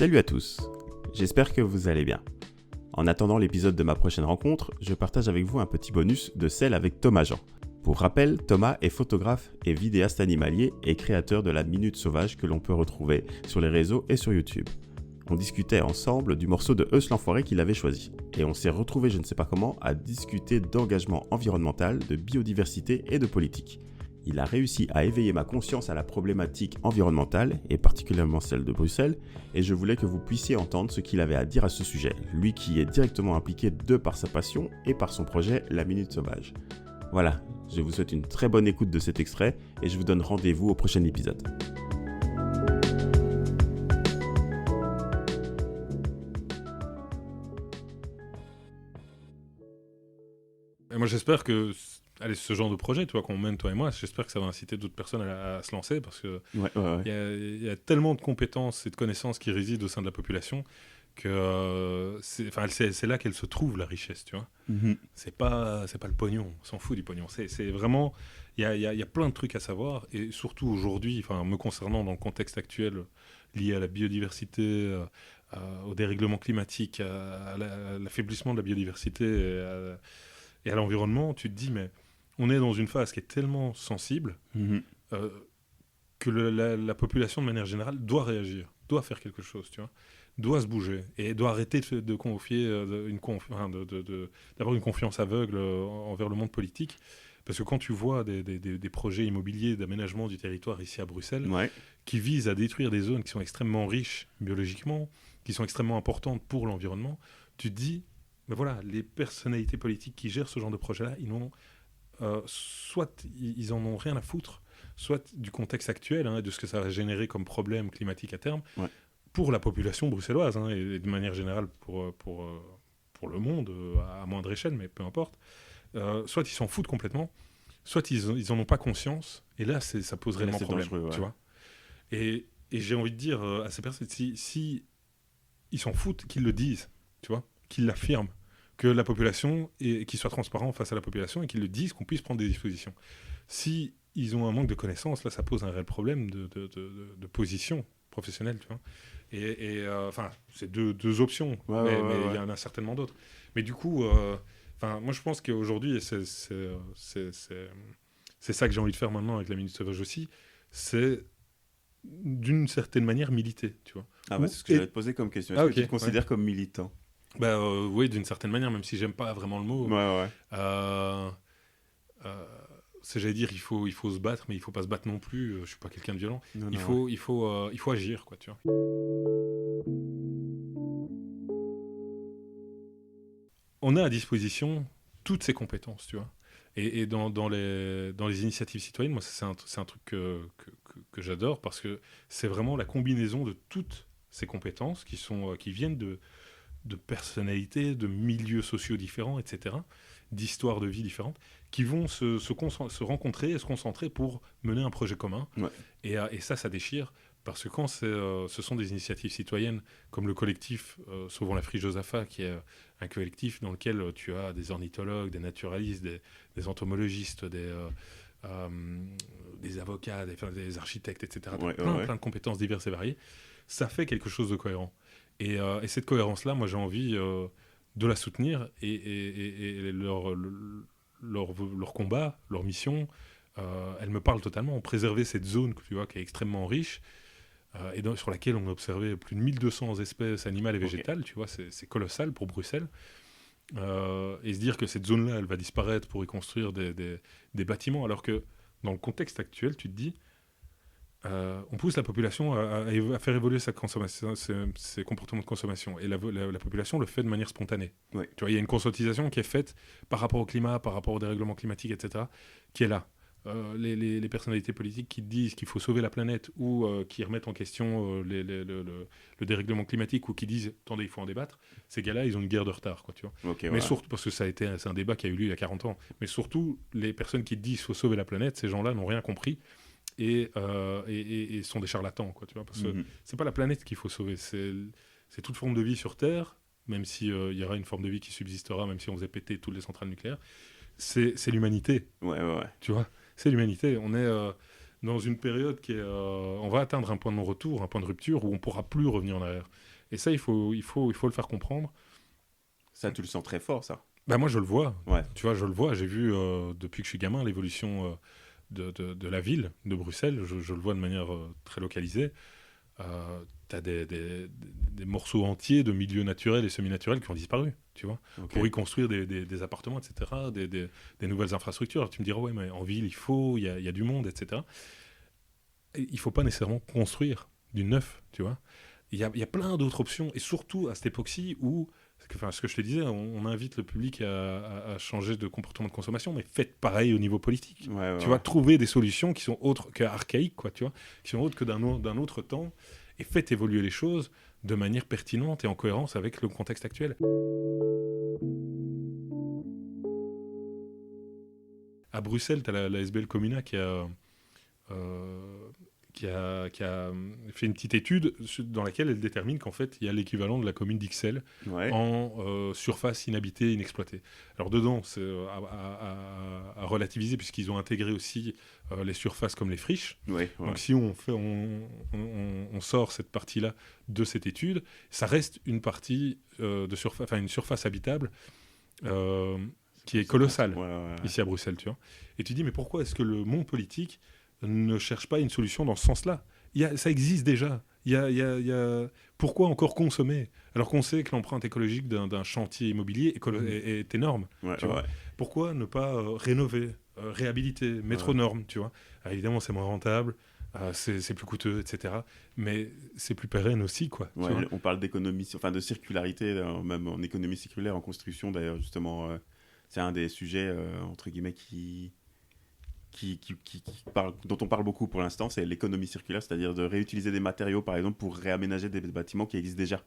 Salut à tous, j'espère que vous allez bien. En attendant l'épisode de ma prochaine rencontre, je partage avec vous un petit bonus de celle avec Thomas Jean. Pour rappel, Thomas est photographe et vidéaste animalier et créateur de la Minute Sauvage que l'on peut retrouver sur les réseaux et sur YouTube. On discutait ensemble du morceau de Eus l'Enfoiré qu'il avait choisi. Et on s'est retrouvés je ne sais pas comment à discuter d'engagement environnemental, de biodiversité et de politique. Il a réussi à éveiller ma conscience à la problématique environnementale, et particulièrement celle de Bruxelles, et je voulais que vous puissiez entendre ce qu'il avait à dire à ce sujet, lui qui est directement impliqué de par sa passion et par son projet La Minute Sauvage. Voilà, je vous souhaite une très bonne écoute de cet extrait, et je vous donne rendez-vous au prochain épisode. Et moi j'espère que ce genre de projet, tu vois, qu'on mène toi et moi, j'espère que ça va inciter d'autres personnes à se lancer parce que y a tellement de compétences et de connaissances qui résident au sein de la population que c'est là qu'elle se trouve la richesse, tu vois. Mm-hmm. C'est pas le pognon, on s'en fout du pognon. C'est vraiment il y a plein de trucs à savoir et surtout aujourd'hui, enfin me concernant dans le contexte actuel lié à la biodiversité, au dérèglement climatique, à l'affaiblissement de la biodiversité et à l'environnement, tu te dis mais on est dans une phase qui est tellement sensible que la population de manière générale doit réagir, doit faire quelque chose, tu vois, doit se bouger et doit arrêter de confier d'avoir une confiance aveugle envers le monde politique. Parce que quand tu vois des projets immobiliers d'aménagement du territoire ici à Bruxelles qui visent à détruire des zones qui sont extrêmement riches biologiquement, qui sont extrêmement importantes pour l'environnement, tu te dis, ben voilà, les personnalités politiques qui gèrent ce genre de projet-là, soit ils en ont rien à foutre, soit du contexte actuel, et de ce que ça va générer comme problème climatique à terme, pour la population bruxelloise, et de manière générale pour le monde, à moindre échelle, mais peu importe. Soit ils s'en foutent complètement, soit ils en ont pas conscience, et là ça pose réellement problème, dangereux, tu vois. Et j'ai envie de dire à ces personnes, si ils s'en foutent, qu'ils le disent, tu vois, qu'ils l'affirment, que la population, et qu'ils soient transparents face à la population et qu'ils le disent, qu'on puisse prendre des dispositions. Si ils ont un manque de connaissances, là ça pose un réel problème de position professionnelle, tu vois. Et c'est deux options, mais il y en a certainement d'autres. Mais du coup, moi je pense qu'aujourd'hui, c'est ça que j'ai envie de faire maintenant avec la Minute Sauvage aussi, c'est d'une certaine manière militer, tu vois. Ah ouais, c'est ce que j'allais te poser comme question. Est-ce que tu te considères comme militant ? Oui, d'une certaine manière, même si j'aime pas vraiment le mot. J'allais dire, il faut se battre, mais il faut pas se battre non plus. Je suis pas quelqu'un de violent. Il faut agir, quoi, tu vois. On a à disposition toutes ces compétences, tu vois. Et dans les initiatives citoyennes, moi, c'est un truc que j'adore parce que c'est vraiment la combinaison de toutes ces compétences qui viennent de personnalités, de milieux sociaux différents, etc., d'histoires de vie différentes, qui vont se rencontrer et se concentrer pour mener un projet commun. Et ça déchire, parce que quand ce sont des initiatives citoyennes, comme le collectif Sauvons la Friche Josaphat, qui est un collectif dans lequel tu as des ornithologues, des naturalistes, des entomologistes, des avocats, des architectes, etc., plein de compétences diverses et variées, ça fait quelque chose de cohérent. Et cette cohérence-là, moi, j'ai envie de la soutenir et leur combat, leur mission, elle me parle totalement. Préserver cette zone, tu vois, qui est extrêmement riche sur laquelle on a observé plus de 1200 espèces animales et végétales, tu vois, c'est colossal pour Bruxelles. Et se dire que cette zone-là, elle va disparaître pour y construire des bâtiments, alors que dans le contexte actuel, tu te dis, on pousse la population à faire évoluer ses comportements de consommation. Et la population le fait de manière spontanée. Tu vois, il y a une conscientisation qui est faite par rapport au climat, par rapport au dérèglement climatique, etc., qui est là. Les personnalités politiques qui disent qu'il faut sauver la planète ou qui remettent en question le dérèglement climatique ou qui disent « attendez, il faut en débattre », ces gars-là, ils ont une guerre de retard, quoi, tu vois. Surtout, parce que c'est un débat qui a eu lieu il y a 40 ans, mais surtout, les personnes qui disent qu'il faut sauver la planète, ces gens-là n'ont rien compris et sont des charlatans, quoi, tu vois, parce que c'est pas la planète qu'il faut sauver, c'est toute forme de vie sur Terre, même s'il y aura une forme de vie qui subsistera, même si on faisait péter toutes les centrales nucléaires, c'est l'humanité, tu vois. C'est l'humanité. On est dans une période qui est... on va atteindre un point de non-retour, un point de rupture où on ne pourra plus revenir en arrière. Et ça, il faut le faire comprendre. Ça, tu le sens très fort, ça. Bah, moi, je le vois. Ouais. Tu vois, je le vois. J'ai vu, depuis que je suis gamin, l'évolution de la ville, de Bruxelles. Je le vois de manière très localisée. Tu as des morceaux entiers de milieux naturels et semi-naturels qui ont disparu, tu vois, pour y construire des appartements, etc., des nouvelles infrastructures. Alors, tu me diras, ouais, mais en ville, il y a du monde, etc. Et il ne faut pas nécessairement construire du neuf, tu vois. Il y a plein d'autres options, et surtout à cette époque-ci où, ce que je te disais, on invite le public à changer de comportement de consommation, mais faites pareil au niveau politique. Tu vois, trouver des solutions qui sont autres qu'archaïques, quoi, tu vois, qui sont autres que d'un autre temps, et faites évoluer les choses de manière pertinente et en cohérence avec le contexte actuel. À Bruxelles, tu as la SBL Comuna qui a fait une petite étude dans laquelle elle détermine qu'en fait, il y a l'équivalent de la commune d'Ixelles en surface inhabitée, inexploitée. Alors dedans, c'est à relativiser puisqu'ils ont intégré aussi les surfaces comme les friches. Donc si on sort cette partie-là de cette étude, ça reste une partie une surface habitable qui est colossale ici à Bruxelles, tu vois. Et tu dis, mais pourquoi est-ce que le monde politique ne cherche pas une solution dans ce sens-là? Ça existe déjà. Pourquoi encore consommer alors qu'on sait que l'empreinte écologique d'un chantier immobilier est énorme, tu vois. Pourquoi ne pas rénover, réhabiliter, mettre aux normes, tu vois. Alors, évidemment, c'est moins rentable, c'est plus coûteux, etc. Mais c'est plus pérenne aussi, quoi. On parle d'économie, enfin de circularité, même en économie circulaire, en construction, d'ailleurs, justement. C'est un des sujets, entre guillemets, dont on parle beaucoup pour l'instant, c'est l'économie circulaire, c'est-à-dire de réutiliser des matériaux, par exemple, pour réaménager des bâtiments qui existent déjà,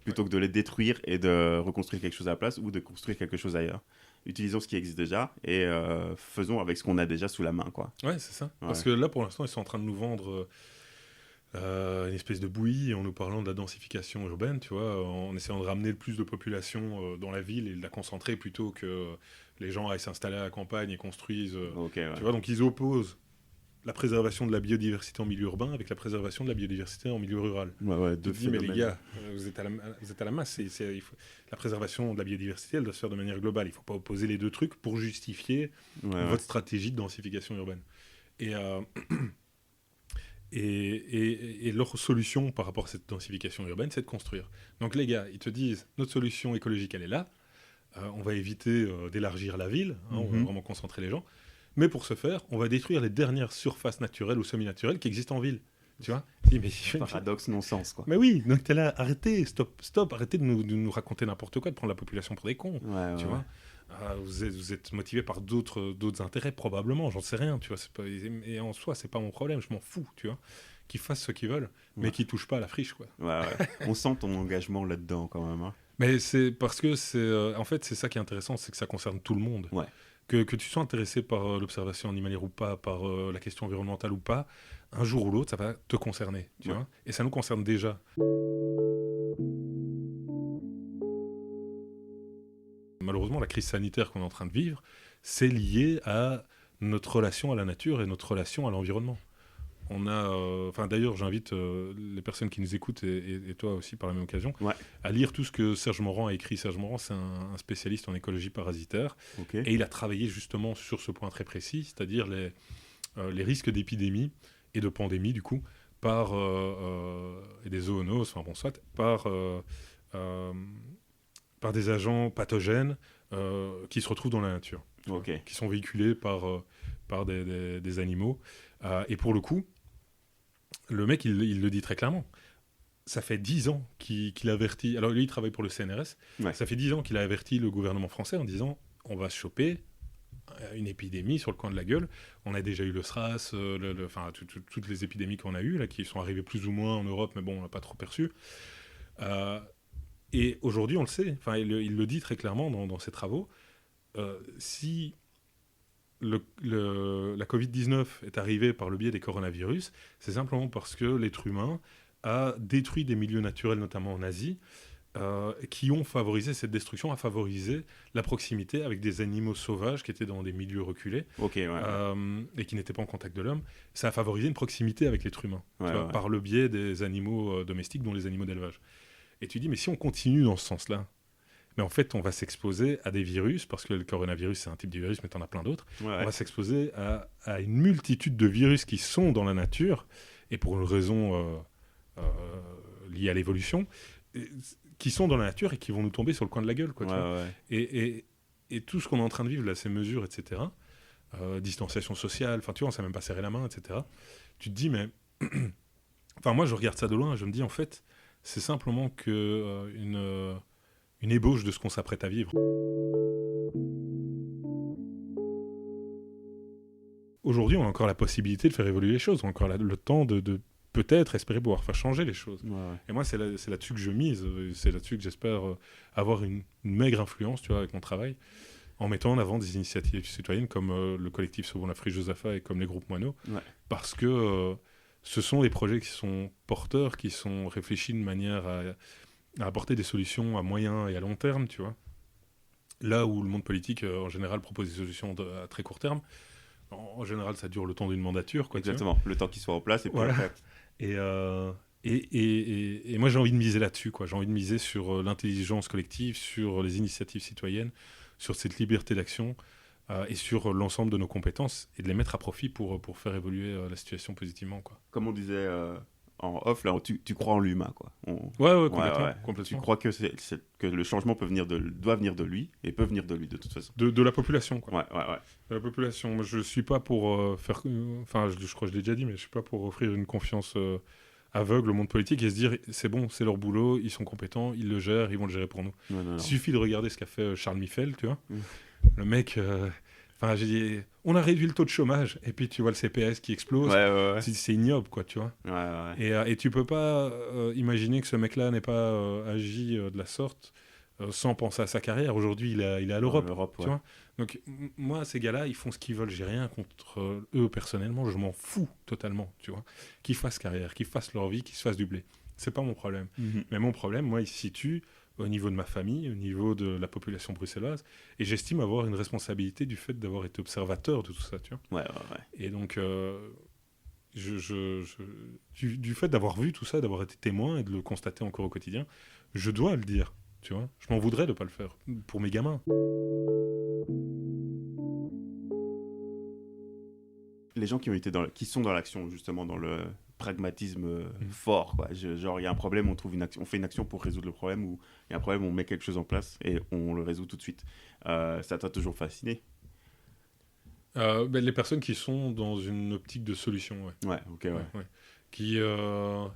plutôt que de les détruire et de reconstruire quelque chose à la place ou de construire quelque chose ailleurs. Utilisons ce qui existe déjà et faisons avec ce qu'on a déjà sous la main, quoi. Ouais, c'est ça. Parce que là, pour l'instant, ils sont en train de nous vendre une espèce de bouillie en nous parlant de la densification urbaine, tu vois, en essayant de ramener le plus de population dans la ville et de la concentrer plutôt que les gens aillent s'installer à la campagne et construisent. Tu vois, donc ils opposent la préservation de la biodiversité en milieu urbain avec la préservation de la biodiversité en milieu rural. Tu te dis, mais les gars, vous êtes à la masse. La préservation de la biodiversité, elle doit se faire de manière globale. Il ne faut pas opposer les deux trucs pour justifier votre stratégie de densification urbaine. Et leur solution par rapport à cette densification urbaine, c'est de construire. Donc les gars, ils te disent, notre solution écologique, elle est là. On va éviter d'élargir la ville, on va vraiment concentrer les gens. Mais pour ce faire, on va détruire les dernières surfaces naturelles ou semi-naturelles qui existent en ville. Tu vois ? Paradoxe non-sens, quoi. Mais oui, donc t'es là, arrêtez, stop, arrêtez de nous raconter n'importe quoi, de prendre la population pour des cons. Tu vois ? Vous êtes motivé par d'autres intérêts, probablement, j'en sais rien, tu vois. Et en soi, c'est pas mon problème, je m'en fous, tu vois. Qu'ils fassent ce qu'ils veulent, mais qu'ils touchent pas à la friche, quoi. On sent ton engagement là-dedans, quand même. Hein. Mais c'est parce que en fait, c'est ça qui est intéressant, c'est que ça concerne tout le monde. Que tu sois intéressé par l'observation animalière ou pas, par la question environnementale ou pas, un jour ou l'autre, ça va te concerner, tu vois. Et ça nous concerne déjà. Malheureusement, la crise sanitaire qu'on est en train de vivre, c'est lié à notre relation à la nature et notre relation à l'environnement. D'ailleurs, j'invite les personnes qui nous écoutent et toi aussi par la même occasion à lire tout ce que Serge Morand a écrit. Serge Morand, c'est un spécialiste en écologie parasitaire et il a travaillé justement sur ce point très précis, c'est-à-dire les risques d'épidémie et de pandémie, du coup, et des zoonoses, par des agents pathogènes qui se retrouvent dans la nature, qui sont véhiculés par des animaux. Et pour le coup, le mec, il le dit très clairement. Ça fait 10 ans qu'il avertit... Alors lui, il travaille pour le CNRS. Ça fait 10 ans qu'il a averti le gouvernement français en disant « On va choper une épidémie sur le coin de la gueule. » On a déjà eu le SRAS, toutes les épidémies qu'on a eues, là, qui sont arrivées plus ou moins en Europe, mais bon, on n'a pas trop perçu. Et aujourd'hui, on le sait. Il le dit très clairement dans ses travaux. Si... la Covid-19 est arrivée par le biais des coronavirus, c'est simplement parce que l'être humain a détruit des milieux naturels, notamment en Asie, qui ont favorisé cette destruction, a favorisé la proximité avec des animaux sauvages qui étaient dans des milieux reculés et qui n'étaient pas en contact de l'homme. Ça a favorisé une proximité avec l'être humain, par le biais des animaux domestiques, dont les animaux d'élevage. Et tu dis, mais si on continue dans ce sens-là, mais en fait, on va s'exposer à des virus, parce que le coronavirus, c'est un type de virus, mais tu en as plein d'autres. Ouais. On va s'exposer à une multitude de virus qui sont dans la nature, et pour une raison liée à l'évolution, qui sont dans la nature et qui vont nous tomber sur le coin de la gueule. Quoi, tu vois. Et tout ce qu'on est en train de vivre, là, ces mesures, etc., distanciation sociale, enfin, tu vois, on ne sait même pas serrer la main, etc., tu te dis, mais... Enfin, moi, je regarde ça de loin, je me dis, en fait, c'est simplement une ébauche de ce qu'on s'apprête à vivre. Aujourd'hui, on a encore la possibilité de faire évoluer les choses, on a encore le temps de peut-être espérer pouvoir faire changer les choses. Ouais. Et moi, c'est là-dessus que je mise, c'est là-dessus que j'espère avoir une maigre influence, tu vois, avec mon travail, en mettant en avant des initiatives citoyennes comme le collectif Sauvons la Friche Josaphat et comme les groupes Moineaux, parce que ce sont des projets qui sont porteurs, qui sont réfléchis de manière à apporter des solutions à moyen et à long terme, tu vois. Là où le monde politique, en général, propose des solutions à très court terme, en général, ça dure le temps d'une mandature. Quoi, exactement, le temps qu'il soit en place. Et puis voilà. Et moi, j'ai envie de miser là-dessus, quoi. J'ai envie de miser sur l'intelligence collective, sur les initiatives citoyennes, sur cette liberté d'action et sur l'ensemble de nos compétences et de les mettre à profit pour faire évoluer la situation positivement, quoi. Comme on disait en off, là, tu crois en l'humain, quoi. Ouais, complètement. Tu crois que le changement doit venir de lui et peut venir de lui de toute façon. De la population, quoi. Ouais. De la population. Moi, je suis pas pour faire... Enfin, je crois que je l'ai déjà dit, mais je suis pas pour offrir une confiance aveugle au monde politique et se dire c'est bon, c'est leur boulot, ils sont compétents, ils le gèrent, ils vont le gérer pour nous. Non. Il suffit de regarder ce qu'a fait Charles Miffel, tu vois. Le mec... Enfin, j'ai dit, on a réduit le taux de chômage, et puis tu vois le CPS qui explose. Ouais. C'est ignoble, quoi, tu vois. Ouais. Et tu peux pas imaginer que ce mec-là n'ait pas agi de la sorte sans penser à sa carrière. Aujourd'hui, il est à l'Europe, tu vois. Donc, moi, ces gars-là, ils font ce qu'ils veulent. J'ai rien contre eux personnellement. Je m'en fous totalement, tu vois. Qu'ils fassent carrière, qu'ils fassent leur vie, qu'ils se fassent du blé. C'est pas mon problème. Mais mon problème, moi, il se situe au niveau de ma famille, au niveau de la population bruxelloise, et j'estime avoir une responsabilité du fait d'avoir été observateur de tout ça, tu vois. Ouais. Et donc, du fait d'avoir vu tout ça, d'avoir été témoin et de le constater encore au quotidien, je dois le dire, tu vois. Je m'en voudrais de pas le faire, pour mes gamins. Les gens qui sont dans l'action, justement, dans le pragmatisme fort, quoi. Genre, il y a un problème, on fait une action pour résoudre le problème, ou il y a un problème, on met quelque chose en place et on le résout tout de suite. Ça t'a toujours fasciné? Les personnes qui sont dans une optique de solution, ouais.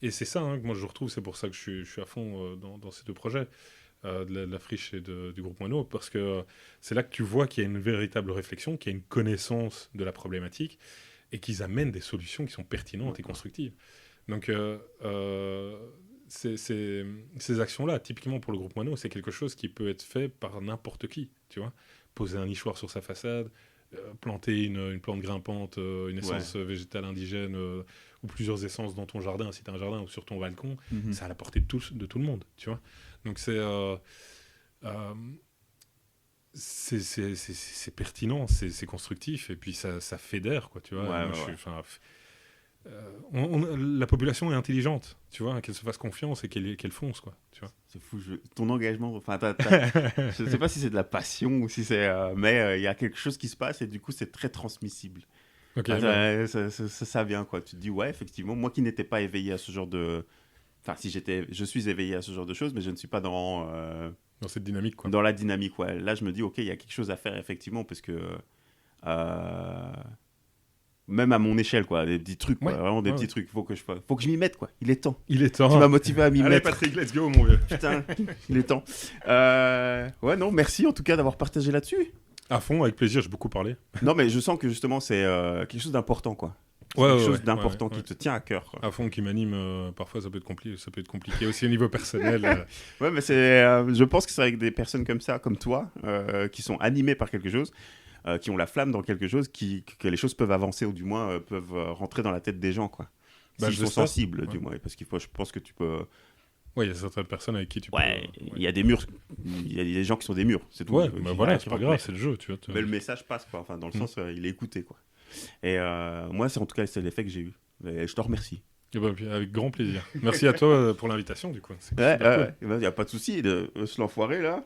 Et c'est ça, que moi je retrouve, c'est pour ça que je suis à fond dans ces deux projets, de la friche et du groupe Moineaux, parce que c'est là que tu vois qu'il y a une véritable réflexion, qu'il y a une connaissance de la problématique, et qu'ils amènent des solutions qui sont pertinentes et constructives. Donc, ces actions-là, typiquement pour le groupe Moineaux, c'est quelque chose qui peut être fait par n'importe qui, tu vois. Poser un nichoir sur sa façade, planter une plante grimpante, une essence végétale indigène, ou plusieurs essences dans ton jardin, si tu as un jardin, ou sur ton balcon, c'est à la portée de tout le monde, tu vois. Donc, c'est pertinent, c'est constructif, et puis ça fédère, quoi, tu vois. La population est intelligente, tu vois, qu'elle se fasse confiance et qu'elle fonce, quoi, tu vois. C'est fou, ton engagement, enfin, je sais pas si c'est de la passion ou si c'est, mais il y a quelque chose qui se passe et du coup c'est très transmissible. Ça vient, quoi. Tu te dis effectivement, moi qui n'étais pas éveillé à ce genre de, enfin je suis éveillé à ce genre de choses, mais je ne suis pas dans cette dynamique, quoi. Dans la dynamique, Là, je me dis, il y a quelque chose à faire, effectivement, parce que... même à mon échelle, quoi, des petits trucs, vraiment des petits trucs. Faut que je m'y mette, quoi. Il est temps. Tu m'as motivé à m'y mettre. Allez, Patrick, let's go, mon vieux. Putain, il est temps. Merci, en tout cas, d'avoir partagé là-dessus. À fond, avec plaisir, j'ai beaucoup parlé. Non, mais je sens que, justement, c'est quelque chose d'important, quoi. Quelque chose d'important qui te tient à cœur, quoi. À fond, qui m'anime. Parfois, ça peut être compliqué aussi au niveau personnel. Ouais, mais je pense que c'est avec des personnes comme ça, comme toi, qui sont animées par quelque chose, qui ont la flamme dans quelque chose, que les choses peuvent avancer ou du moins peuvent rentrer dans la tête des gens, quoi. S'ils sont sensibles, du moins, parce je pense que tu peux... Ouais, il y a certaines personnes avec qui tu peux... il y a des murs, il y a des gens qui sont des murs, c'est tout. C'est pas grave, c'est le jeu, tu vois. Mais le message passe, quoi, enfin, dans le sens, il est écouté, quoi. Et moi, en tout cas, c'est l'effet que j'ai eu. Et je te remercie. Eh ben, avec grand plaisir. Merci à toi pour l'invitation, du coup. Il n'y a pas de souci. Ce l'enfoiré, là,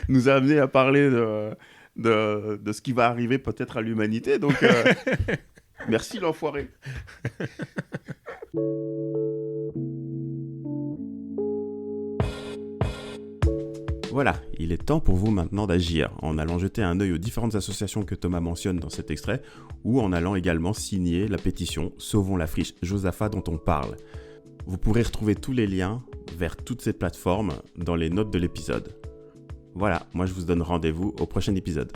nous a amené à parler de ce qui va arriver peut-être à l'humanité. Donc, merci, l'enfoiré. Voilà, il est temps pour vous maintenant d'agir, en allant jeter un œil aux différentes associations que Thomas mentionne dans cet extrait, ou en allant également signer la pétition « Sauvons la friche Josaphat » dont on parle. Vous pourrez retrouver tous les liens vers toutes ces plateformes dans les notes de l'épisode. Voilà, moi je vous donne rendez-vous au prochain épisode.